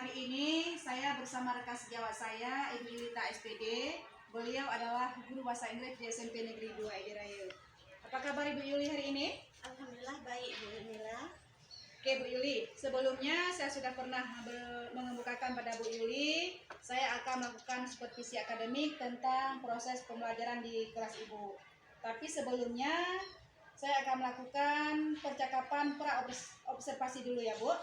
hari ini saya bersama rekan sejawat saya, Ibu Yulita SPD. Beliau adalah guru bahasa Inggris di SMP Negeri 2 Edi Raya. Apa kabar Ibu Yuli hari ini? Alhamdulillah baik Bu Nila. Oke Bu Yuli, sebelumnya saya sudah pernah mengemukakan pada Bu Yuli, saya akan melakukan supervisi akademik tentang proses pembelajaran di kelas Ibu. Tapi sebelumnya saya akan melakukan percakapan pra-observasi dulu ya Bu.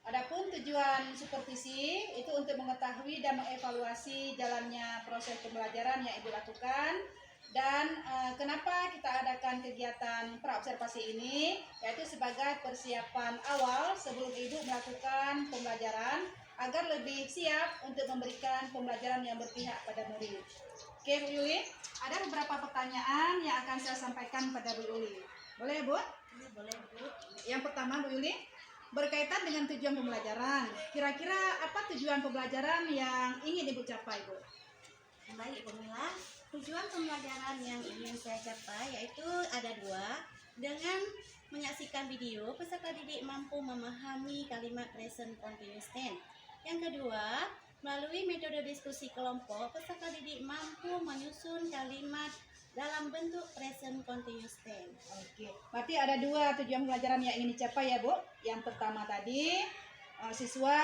Adapun tujuan supervisi itu untuk mengetahui dan mengevaluasi jalannya proses pembelajaran yang Ibu lakukan dan kenapa kita adakan kegiatan pra-observasi ini, yaitu sebagai persiapan awal sebelum Ibu melakukan pembelajaran agar lebih siap untuk memberikan pembelajaran yang berpihak pada murid. Oke Bu Yuli, ada beberapa pertanyaan yang akan saya sampaikan pada Bu Yuli. Boleh Bu? Ya, boleh Bu. Yang pertama Bu Yuli, berkaitan dengan tujuan pembelajaran. Kira-kira apa tujuan pembelajaran yang ingin Ibu capai, Bu? Baik Bu Nila, tujuan pembelajaran yang ingin saya capai yaitu ada dua. Dengan menyaksikan video, peserta didik mampu memahami kalimat present continuous tense. Yang kedua, melalui metode diskusi kelompok, peserta didik mampu menyusun kalimat dalam bentuk present continuous tense. Oke, berarti ada dua tujuan pembelajaran yang ingin dicapai ya Bu. Yang pertama tadi, siswa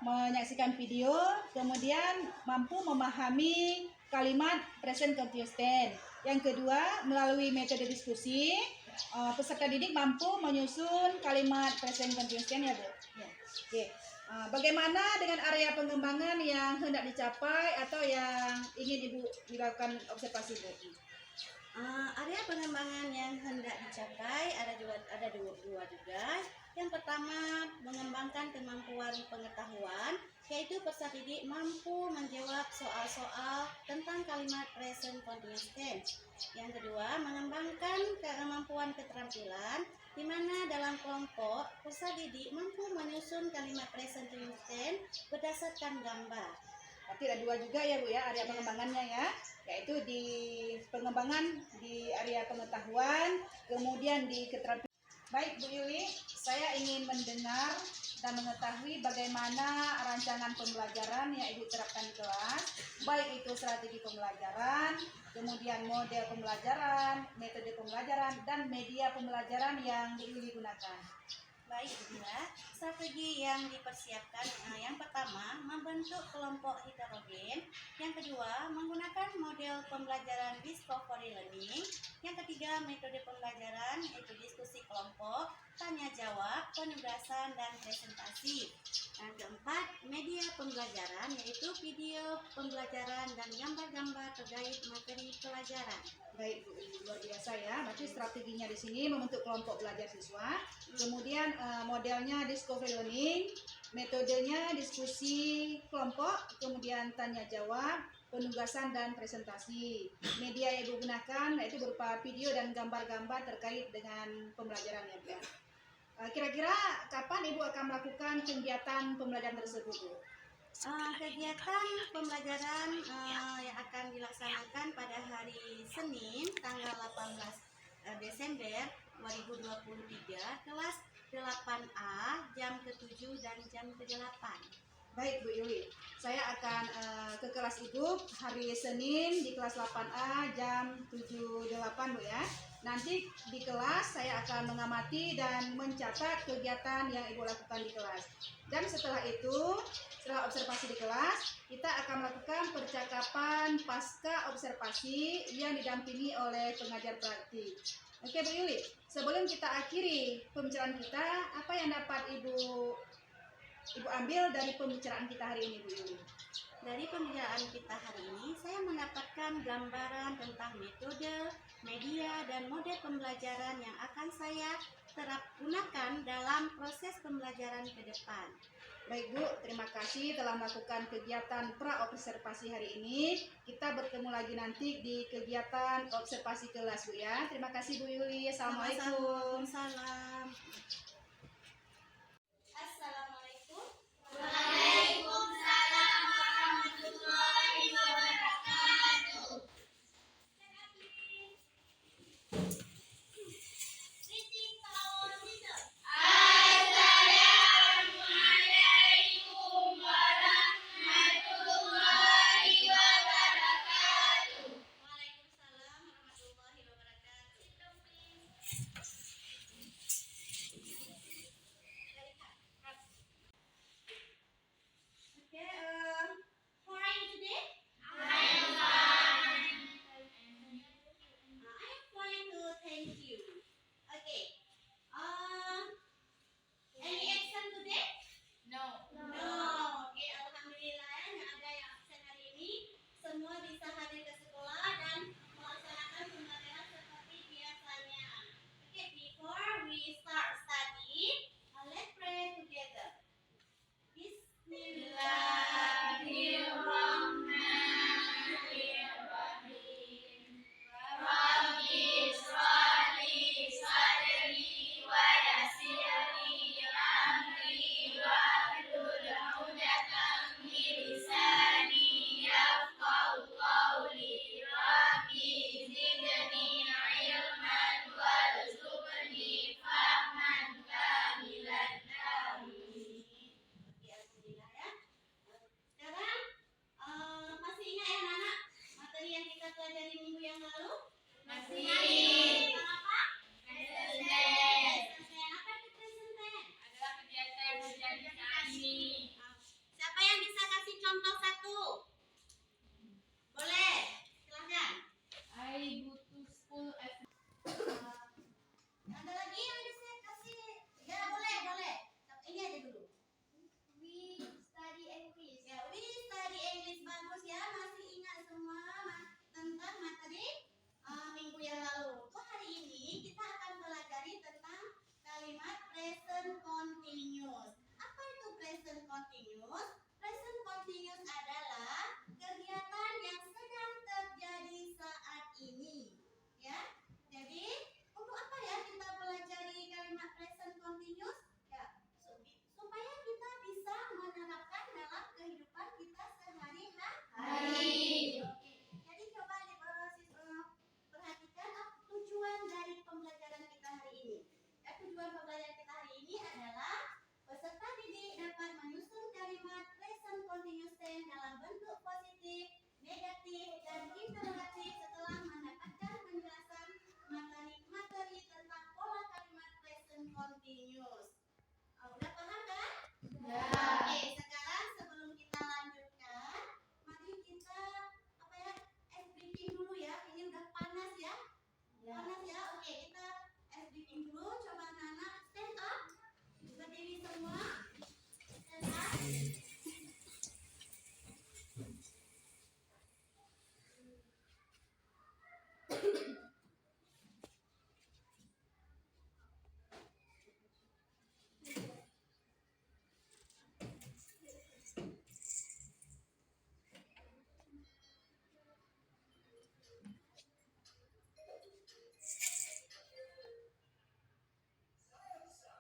menyaksikan video, kemudian mampu memahami kalimat present continuous tense. Yang kedua, melalui metode diskusi, peserta didik mampu menyusun kalimat present continuous tense ya Bu. Ya. Oke. Bagaimana dengan area pengembangan yang hendak dicapai atau yang ingin Ibu dilakukan observasi Bu? Area pengembangan yang hendak dicapai ada dua juga. Yang pertama, mengembangkan kemampuan pengetahuan, yaitu peserta didik mampu menjawab soal-soal tentang kalimat present continuous tense. Yang kedua, mengembangkan kemampuan keterampilan, di mana dalam kelompok peserta didik mampu menyusun kalimat present continuous tense berdasarkan gambar. Berarti ada dua juga ya Bu ya, area pengembangannya ya, yaitu di pengembangan di area pengetahuan, kemudian di keterampilan. Baik Bu Yuli, saya ingin mendengar dan mengetahui bagaimana rancangan pembelajaran yang Ibu terapkan di kelas, baik itu strategi pembelajaran, kemudian model pembelajaran, metode pembelajaran, dan media pembelajaran yang Bu Yuli gunakan. Baik, Bu Nila. Strategi yang dipersiapkan yang pertama, membentuk kelompok heterogen. Yang kedua, menggunakan model pembelajaran discovery learning. Yang ketiga, metode pembelajaran yaitu diskusi kelompok, tanya jawab, penugasan, dan presentasi. Yang keempat, media pembelajaran yaitu video pembelajaran dan gambar-gambar terkait materi pelajaran. Baik Bu, luar biasa ya. Berarti strateginya di sini membentuk kelompok belajar siswa, kemudian modelnya discovery learning, metodenya diskusi kelompok, kemudian tanya jawab, penugasan dan presentasi. Media yang Ibu gunakan yaitu berupa video dan gambar-gambar terkait dengan pembelajaran ya Bu. Kira-kira kapan Ibu akan melakukan kegiatan pembelajaran tersebut Bu? Kegiatan pembelajaran yang akan dilaksanakan pada hari Senin tanggal 18 Desember 2023 kelas 8A jam ke-7 dan jam ke-8. Baik Bu Yuli, saya akan ke kelas Ibu hari Senin di kelas 8A jam 7.8 Bu ya. Nanti di kelas saya akan mengamati dan mencatat kegiatan yang Ibu lakukan di kelas. Dan setelah itu, setelah observasi di kelas, kita akan melakukan percakapan pasca observasi yang didampingi oleh pengajar praktik. Oke Bu Yuli, sebelum kita akhiri pembicaraan kita, apa yang dapat Ibu ambil dari pembicaraan kita hari ini Bu Yuli? Dari pembicaraan kita hari ini, saya mendapatkan gambaran tentang metode, media, dan model pembelajaran yang akan saya gunakan dalam proses pembelajaran ke depan. Baik Bu, terima kasih telah melakukan kegiatan pra-observasi hari ini. Kita bertemu lagi nanti di kegiatan observasi kelas Bu ya. Terima kasih Bu Yuli. Assalamualaikum. Salam. Assalamualaikum warahmatullahi wabarakatuh. kasih contoh satu. Boleh, silahkan. I go to school every Ada lagi yang bisa kasih? Ya boleh. Ini aja dulu. we study English. Ya, we study English, bagus ya, masih ingat semua tentang materi minggu yang lalu. Tuh hari ini kita akan pelajari tentang kalimat present continuous. Apa itu present continuous? Present continuous adalah kegiatan yang sedang terjadi saat ini. Ya, jadi untuk apa ya kita pelajari kalimat present continuous? Ya, supaya kita bisa menerapkan dalam kehidupan kita sehari-hari. Oke. Jadi coba perhatikan tujuan dari pembelajaran kita hari ini. Ya, tujuan pembelajaran kita hari ini adalah peserta didik dapat menyusun kalimat present continuous tense dalam bentuk positif, negatif, dan interrogatif setelah mendapatkan penjelasan materi tentang pola kalimat present continuous. Udah paham kan? Ya. Oke, sekarang sebelum kita lanjutkan, mari kita ice breaking dulu ya. Ini udah panas ya? Panas ya? Oke, kita ice breaking dulu. Coba Nana stand up. Berdiri semua. Stand up.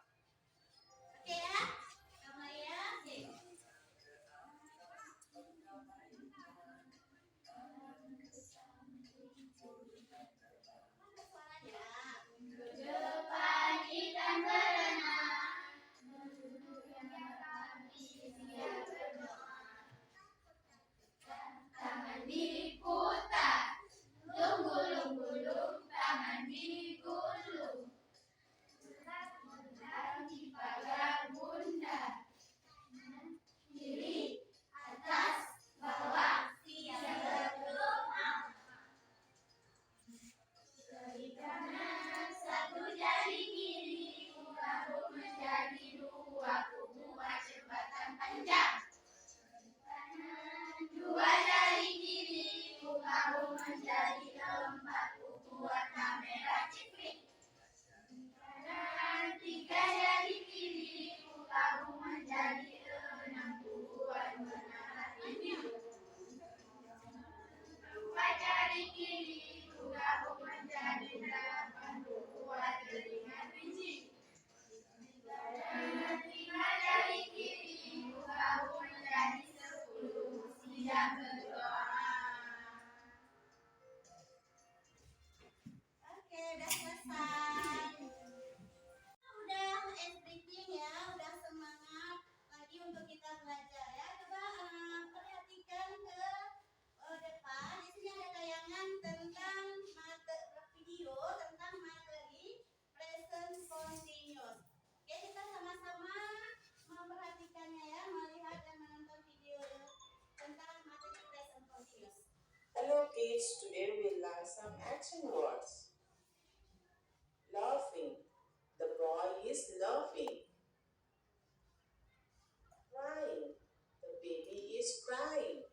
Oke ya? Kamar ya? Oke. Mana suaranya? Depan ikan berenang, menurunkan kaki siap berdoa. Tangan diputar, lungu-lungu-lung, tangan digulung. Di pagar bunda, kiri, atas, bawah, siap berdoa. Jari kanan, satu jari kiri, ku gabung menjadi dua, ku buat jembatan panjang. Kanan, dua jari kiri, ku gabung menjadi empat, ku buat kamera cipik. Kanan, tiga jari kiri, ku gabung menjadi enam, ku buat menara tinju. Dua jari kiri, ku gabung menjadi delapan, ku buat telinga biji. Dan lima jari kiri, ku gabung menjadi 10, siap berdoa. Oke, udah selesai. Udah breaking ya, udah semangat lagi untuk kita belajar ya. Coba perhatikan ke depan. Di sini ada tayangan tentang video tentang materi present continuous. Oke, kita sama-sama memperhatikannya ya, melihat dan menonton video tentang materi present continuous. Hello kids, today we'll learn some action words. Laughing. The boy is laughing. Crying. The baby is crying.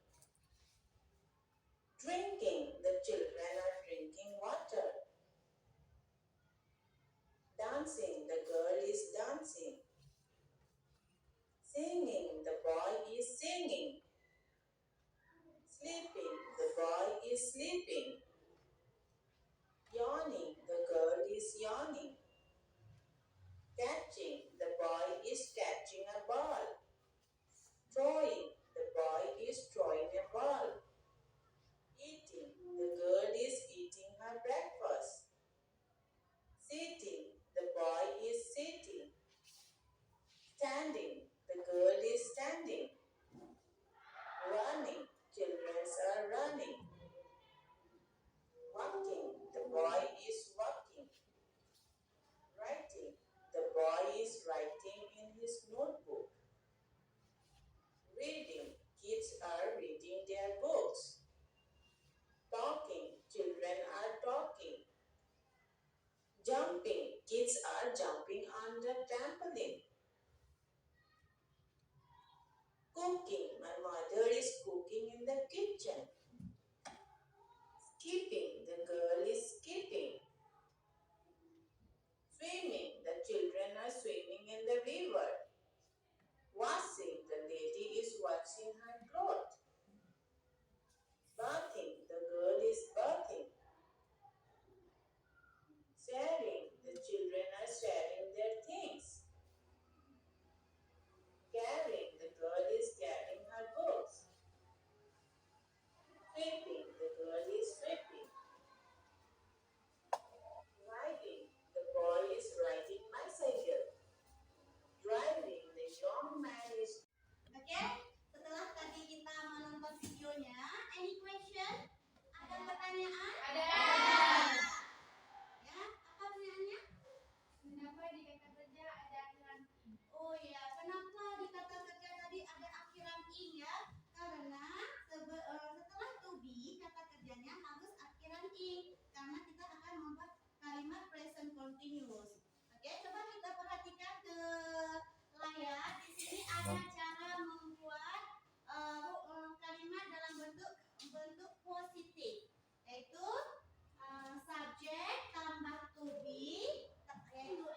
Drinking. The children are drinking water. Dancing. The girl is dancing. Singing. The boy is singing. Sleeping. The boy is sleeping. Yawning. The girl is yawning. Catching. The boy is catching a ball. Throwing. The boy is throwing a ball. Eating. The girl is eating her breakfast. Sitting. The boy is sitting. Standing. The girl is standing. Running. Children are running. mother is cooking in the kitchen. Skipping, the girl is skipping. Swimming, the children are swimming in the river. Washing, the lady is washing her clothes. Bathing, the girl is bathing. Sharing, the children are sharing their things. Carrying, the girl is carrying her books. Sweeping, the girl is sweeping. Riding, the boy is riding bicycle. Driving, the young man is. Oke, setelah tadi kita menonton videonya, any question? Ada pertanyaan? Ada. Ya, apa pertanyaannya? Kenapa di kata kerja ada akhiran i? Oh ya, kenapa di kata kerja tadi ada akhiran ing ya? Karena setelah to be, kata kerjanya harus akhiran ing. Karena kita akan membuat kalimat present continuous. Oke, coba kita perhatikan ke layar. Di sini ada cara membuat kalimat dalam bentuk positif, yaitu subject tambah to be, yaitu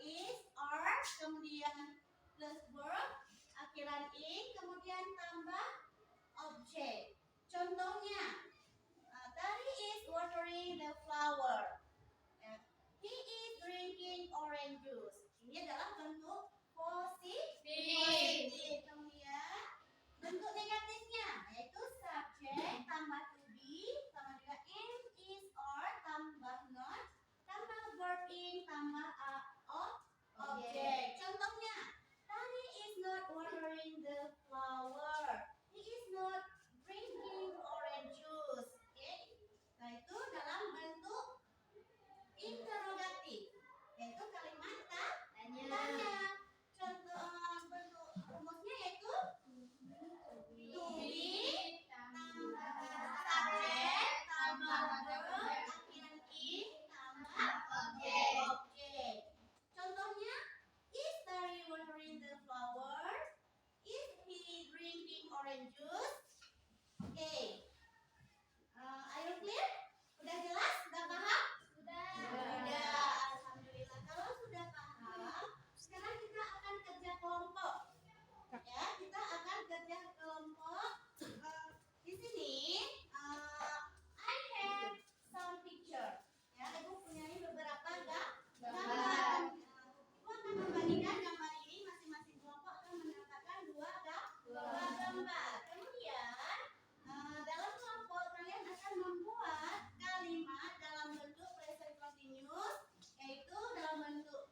is, are, kemudian plus verb, akhiran ing, kemudian tambah object. Contohnya, Tari is watering the flower. He is drinking orange juice. Ini adalah bentuk positif. Kemudian bentuk negatifnya yaitu subject tambah to be, sama juga am, is, are, tambah not, tambah verb ing, tambah object. Contohnya, Tari is not watering the flower. He is not drinking orange juice. Oke. Nah, itu dalam bentuk interrogatif, yaitu kalimat tanya. Contoh bentuk rumusnya yaitu to be tambah subject tambah verb akhiran ing tambah object. Contohnya, is Tari watering the flower? Is he drinking orange juice? Oke. Are you clear? Udah jelas? Udah paham? Sudah. Sudah. Alhamdulillah. Kalau sudah paham, sekarang kita akan kerja kelompok. Ya, kita akan kerja kelompok. Di sini, I have some picture. Ya, Ibu punya beberapa gambar. Ibu akan membagikan gambar ini, masing-masing kelompok akan mendapatkan dua gambar. Kemudian dalam kelompok kalian akan membuat kalimat dalam bentuk present continuous, yaitu dalam bentuk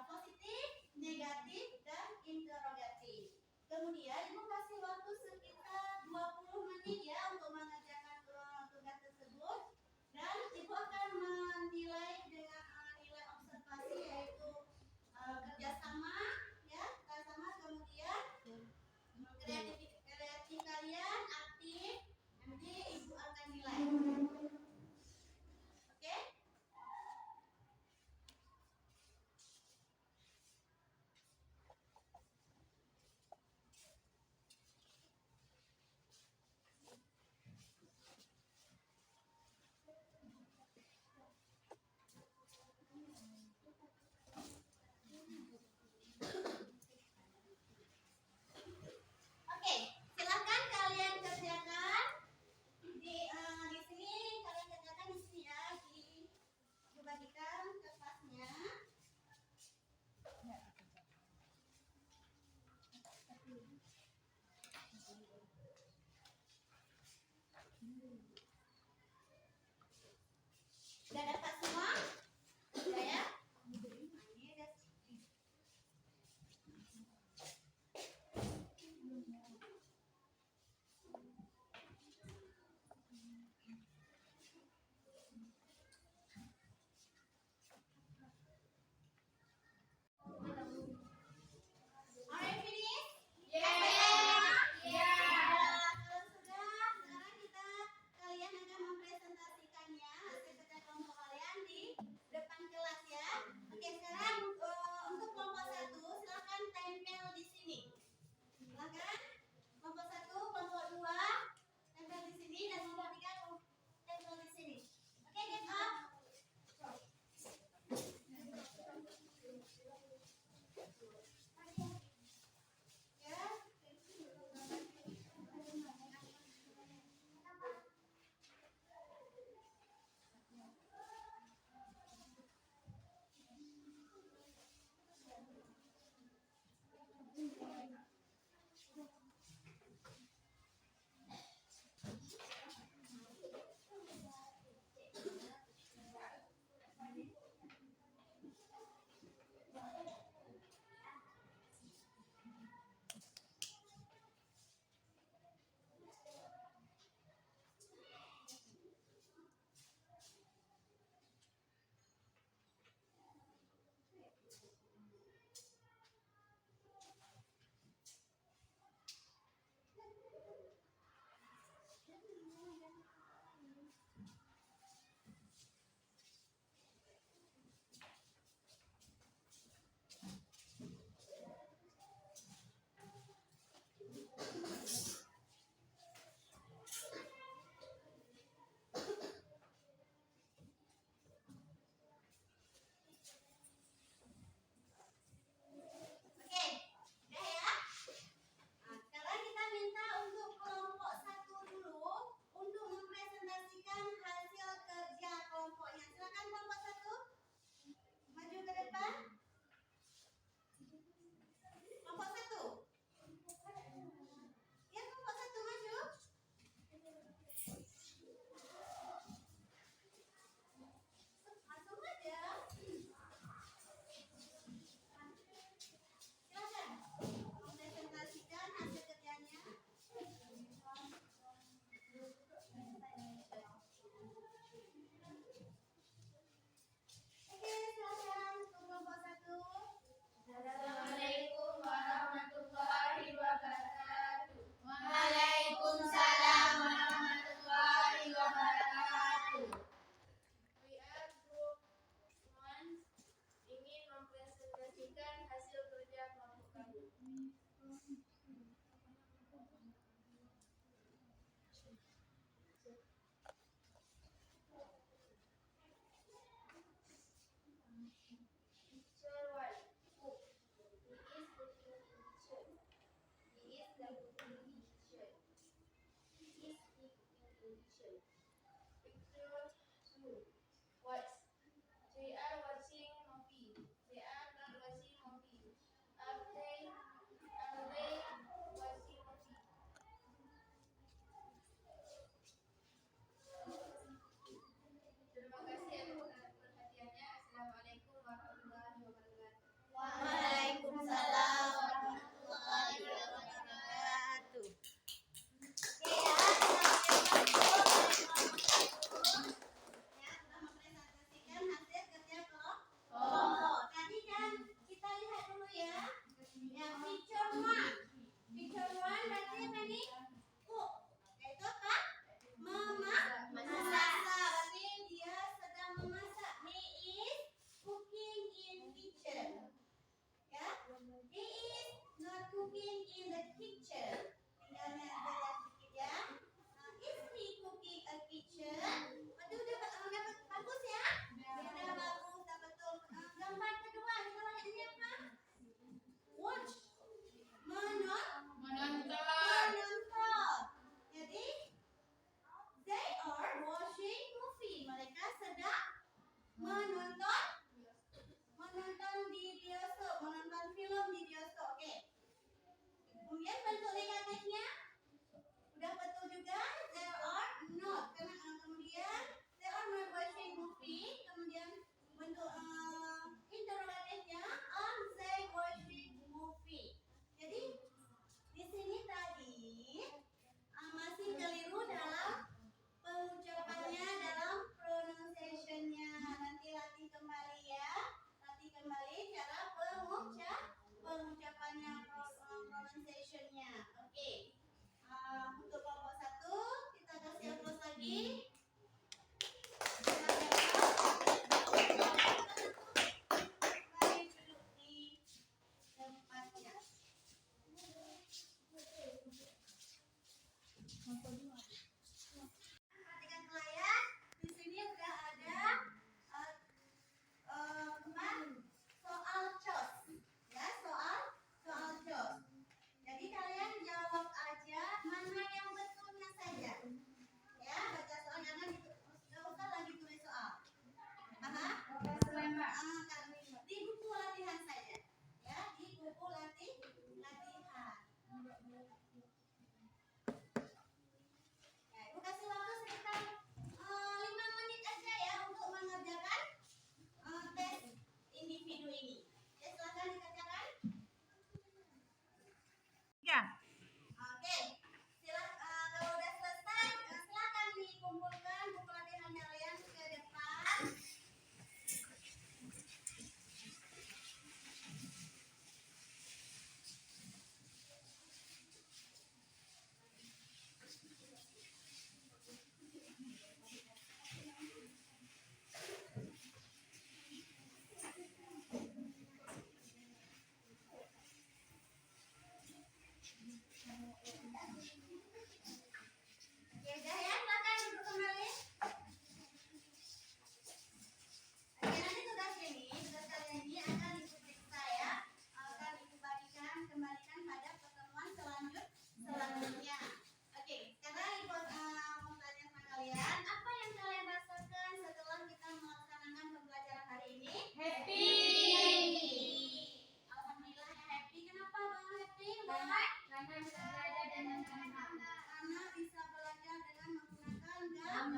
positif, negatif, dan interrogatif. Kemudian Ibu kasih waktu sekitar 20 menit ya untuk mengerjakan tugas tersebut, dan Ibu akan menilai dengan nilai observasi yaitu kerjasama, ya, kerjasama, kemudian kreatif kalian aktif, nanti Ibu akan nilai. Oke?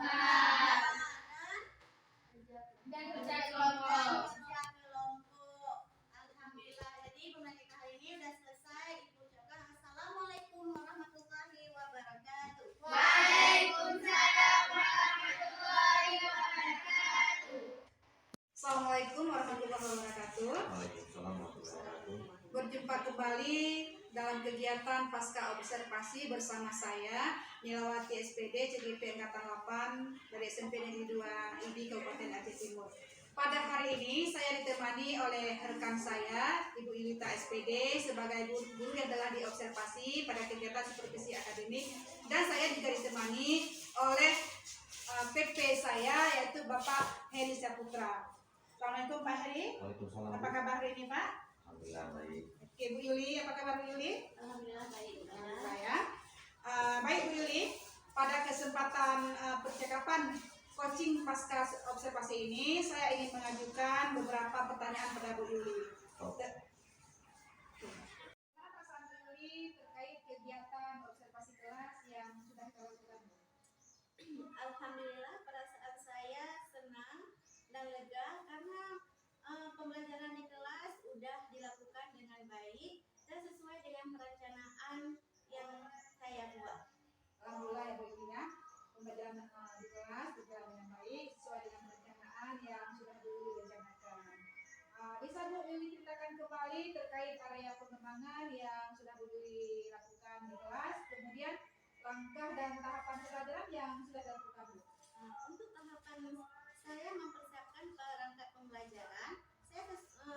dan kerja kelompok. Kerja kelompok. Alhamdulillah. Jadi pembelajaran hari ini sudah selesai. Ibu ucapkan Assalamualaikum warahmatullahi wabarakatuh. Waalaikumsalam warahmatullahi wabarakatuh. Assalamualaikum warahmatullahi wabarakatuh. Waalaikumsalam warahmatullahi wabarakatuh. Berjumpa kembali dalam kegiatan pasca observasi bersama saya Nilawati SPD CGP Angkatan 8 dari SMP Negeri 2 ID Kabupaten Aceh Timur. Pada hari ini saya ditemani oleh rekan saya Ibu Ilita SPD sebagai guru yang telah diobservasi pada kegiatan supervisi akademik, dan saya juga ditemani oleh PP saya yaitu Bapak Heri Saputra. Assalamualaikum Pak Heri. Waalaikumsalam. Apa kabar hari ini Pak? Alhamdulillah baik. Oke Bu Yuli, apa kabar Bu Yuli? Alhamdulillah baik. Saya. Baik Bu Yuli, pada kesempatan percakapan coaching pasca observasi ini saya ingin mengajukan beberapa pertanyaan pada Bu Yuli. Oh. Bagaimana perasaan Bu Yuli terkait kegiatan observasi kelas yang sudah kita lakukan? Alhamdulillah perasaan saya senang dan lega karena pembelajaran di kelas sudah dilakukan dengan baik dan sesuai dengan perencanaan yang saya buat. Alhamdulillah ya Bu Yuli ya, pembelajaran di kelas berjalan dengan baik sesuai dengan perencanaan yang sudah Bu Yuli rencanakan. Bisa Bu Yuli ceritakan kembali terkait area pengembangan yang sudah Bu Yuli lakukan di kelas, kemudian langkah dan tahapan pembelajaran yang sudah dilakukan Bu. Untuk tahapan saya mempersiapkan perangkat pembelajaran, saya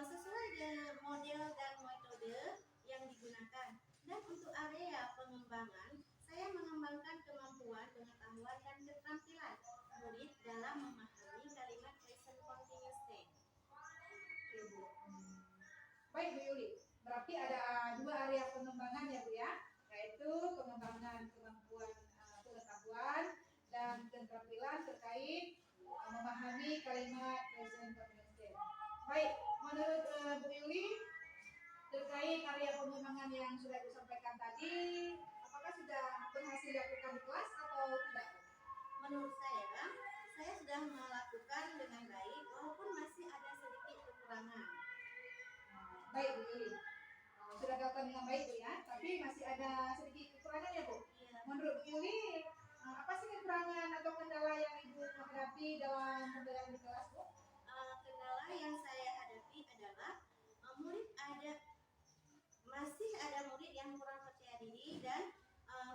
sesuai dengan model dan metode yang digunakan. Dan untuk area pengembangan, saya mengembangkan kemampuan, pengetahuan, dan keterampilan murid dalam memahami kalimat present continuous tense. Oke, Bu. Baik Bu Yuli, berarti ada dua area pengembangan ya Bu ya, yaitu pengembangan kemampuan pengetahuan dan keterampilan terkait memahami kalimat present continuous tense. Baik, menurut Bu Yuli terkait area pengembangan yang sudah disampaikan tadi, apakah sudah berhasil dilakukan di kelas atau tidak? Menurut saya sudah melakukan dengan baik walaupun masih ada sedikit kekurangan. Baik Bu Yuli, sudah dilakukan dengan baik Bu ya, tapi masih ada sedikit kekurangan ya Bu. Iya. Menurut Bu Yuli, apa sih kekurangan atau kendala yang Ibu hadapi dalam pembelajaran di kelas Bu? Kendala yang saya hadapi adalah masih ada murid yang kurang percaya diri dan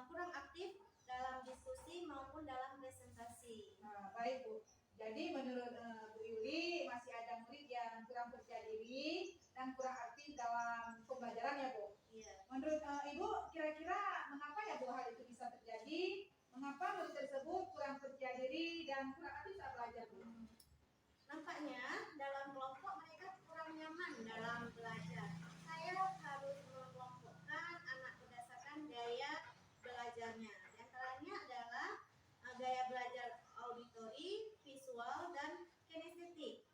kurang aktif dalam diskusi maupun dalam presentasi. Baik Bu. Jadi menurut Bu Yuli masih ada murid yang kurang percaya diri dan kurang aktif dalam pembelajaran ya Bu. Iya. Menurut Ibu kira-kira mengapa ya Bu hal itu bisa terjadi? Mengapa murid tersebut kurang percaya diri dan kurang aktif saat belajar Bu? Nampaknya dalam kelompok mereka kurang nyaman dalam belajar. Saya harus mengelompokkan anak berdasarkan gaya belajarnya. Di antaranya adalah gaya belajar auditori, visual, dan kinestetik.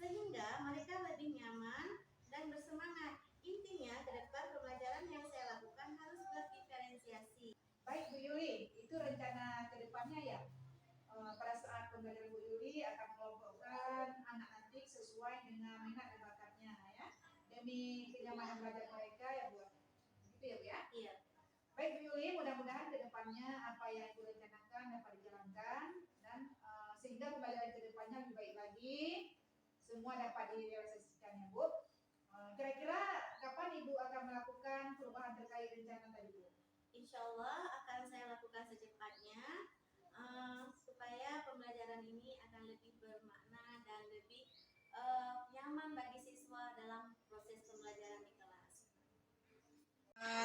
Sehingga mereka lebih nyaman dan bersemangat. Intinya ke depan pembelajaran yang saya lakukan harus berdiferensiasi. Baik Bu Yuli, itu rencana kedepannya ya. Pada saat pembelajaran Bu Yuli akan mengelompokkan anak didik sesuai dengan minat dan bakatnya ya, demi kenyamanan belajar mereka ya Bu. Gitu ya Bu ya. Iya. Baik Bu Yuli, mudah-mudahan kedepannya apa yang Ibu rencanakan dapat dijalankan dan sehingga pembelajaran kedepannya lebih baik lagi, semua dapat direalisasikan ya Bu. Kira-kira kapan Ibu akan melakukan perubahan terkait rencana tadi Bu? Insya Allah akan saya lakukan secepatnya supaya pembelajaran ini akan lebih bermakna dan lebih nyaman bagi siswa dalam proses pembelajaran di kelas.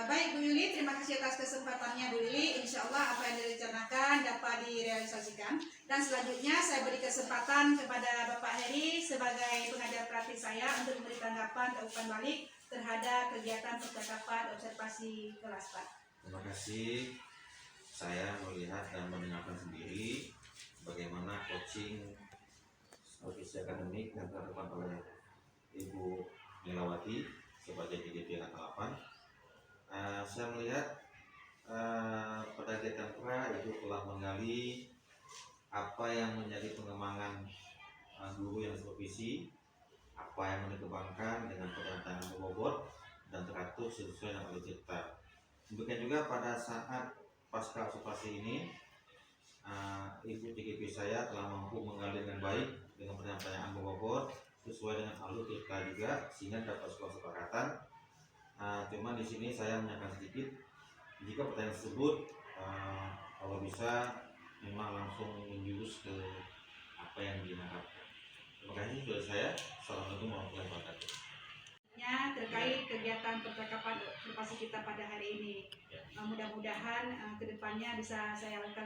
Baik Bu Yuli, terima kasih atas kesempatannya Bu Yuli. Insya Allah apa yang direncanakan dapat direalisasikan. Dan selanjutnya saya beri kesempatan kepada Bapak Heri sebagai pengajar praktik saya untuk memberi tanggapan dan umpan balik terhadap kegiatan percakapan observasi kelas Pak. Terima kasih. Saya melihat dan mendengarkan sendiri bagaimana coaching supervisi akademik yang dilakukan oleh Ibu Nilawati sebagai CGP Angkatan 8. Saya melihat pada kegiatan pra itu telah menggali apa yang menjadi pengembangan guru yang supervisi, apa yang mau dikembangkan dengan perencanaan bobot dan teratur sesuai dengan alur cerita. Demikian juga pada saat pasca observasi ini, Ibu TGP saya telah mampu menggali dengan baik dengan penyampaian bobot sesuai dengan alur cerita juga, sehingga dapat sebuah kesepakatan. Cuma di sini saya menyampaikan sedikit, jika pertanyaan tersebut kalau bisa memang langsung menjurus ke apa yang diharapkan. Terima kasih dari saya. Assalamualaikum warahmatullahi wabarakatuh. Terkait kegiatan percakapan observasi kita pada hari ini, mudah-mudahan kedepannya bisa saya lakukan